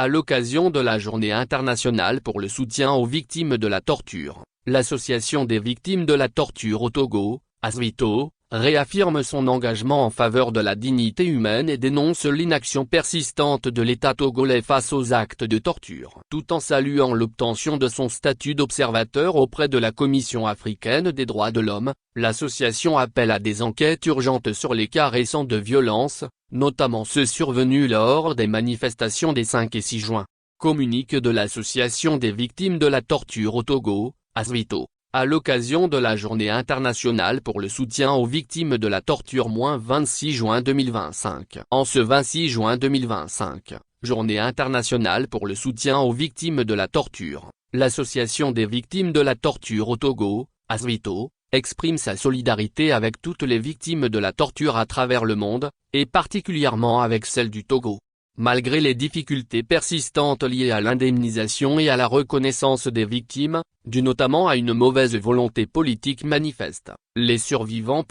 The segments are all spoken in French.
À l'occasion de la Journée internationale pour le soutien aux victimes de la torture, l'Association des victimes de la torture au Togo, ASVITO, réaffirme son engagement en faveur de la dignité humaine et dénonce l'inaction persistante de l'État togolais face aux actes de torture. Tout en saluant l'obtention de son statut d'observateur auprès de la Commission africaine des droits de l'homme, l'association appelle à des enquêtes urgentes sur les cas récents de violence, notamment ceux survenus lors des manifestations des 5 et 6 juin. Communique de l'Association des victimes de la torture au Togo, ASVITO. À l'occasion de la Journée internationale pour le soutien aux victimes de la torture -26 juin 2025. En ce 26 juin 2025, Journée internationale pour le soutien aux victimes de la torture, l'Association des victimes de la torture au Togo, ASVITO, exprime sa solidarité avec toutes les victimes de la torture à travers le monde, et particulièrement avec celles du Togo. Malgré les difficultés persistantes liées à l'indemnisation et à la reconnaissance des victimes, dues notamment à une mauvaise volonté politique manifeste, les survivants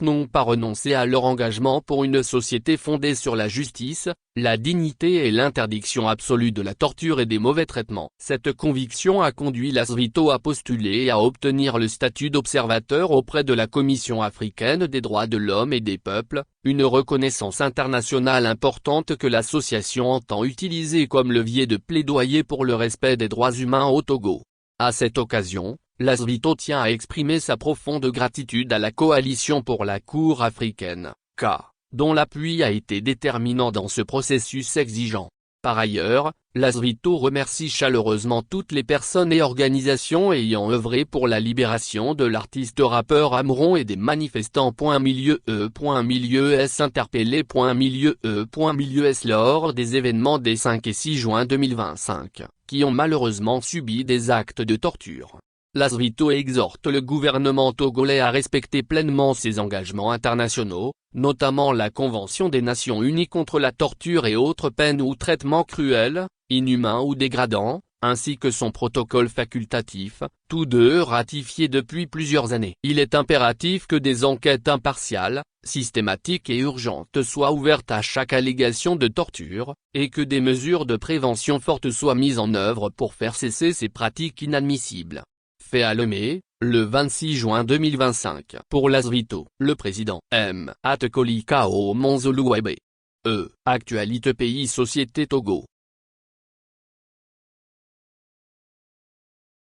n'ont pas renoncé à leur engagement pour une société fondée sur la justice, la dignité et l'interdiction absolue de la torture et des mauvais traitements. Cette conviction a conduit l'ASVITO à postuler et à obtenir le statut d'observateur auprès de la Commission africaine des droits de l'homme et des peuples, une reconnaissance internationale importante que l'association entend utiliser comme levier de plaidoyer pour le respect des droits humains au Togo. À cette occasion, l'ASVITO tient à exprimer sa profonde gratitude à la Coalition pour la Cour africaine, CAR, dont l'appui a été déterminant dans ce processus exigeant. Par ailleurs, l'ASVITO remercie chaleureusement toutes les personnes et organisations ayant œuvré pour la libération de l'artiste-rappeur Amron et des manifestants. Interpellés. Lors des événements des 5 et 6 juin 2025, qui ont malheureusement subi des actes de torture. L'ASVITO exhorte le gouvernement togolais à respecter pleinement ses engagements internationaux, notamment la Convention des Nations Unies contre la torture et autres peines ou traitements cruels, inhumains ou dégradants, ainsi que son protocole facultatif, tous deux ratifiés depuis plusieurs années. Il est impératif que des enquêtes impartiales, systématiques et urgentes soient ouvertes à chaque allégation de torture, et que des mesures de prévention fortes soient mises en œuvre pour faire cesser ces pratiques inadmissibles. Fait à Lomé, le 26 juin 2025. Pour l'ASVITO, le président M. Atekoli Kao Monzoluwebe. Actualité Pays Société Togo.